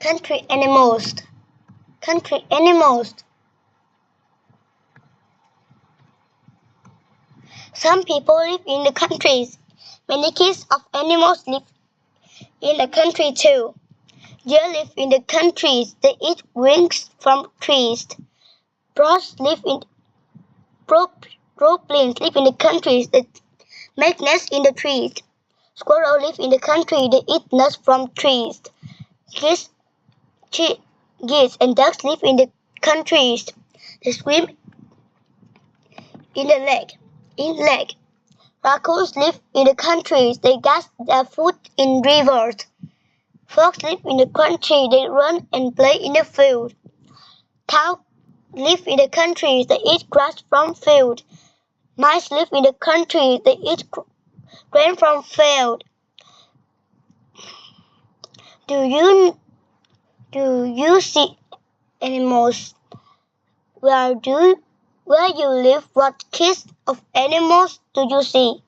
Country animals. Country animals. Some people live in the countries. Many kinds of animals live in the country too. Deer live in the countries. They eat rings from trees. Goblins live in the countries. They make nests in the trees. Squirrels live in the country. They eat nuts from trees. Geese and ducks live in the countries. They swim in the lake. Raccoons live in the countries. They catch their food in rivers. Frogs live in the country. They run and play in the field. Cows live in the country. They eat grass from field. Mice live in the country. They eat grain from field. Do you see animals where you live? What kinds of animals do you see?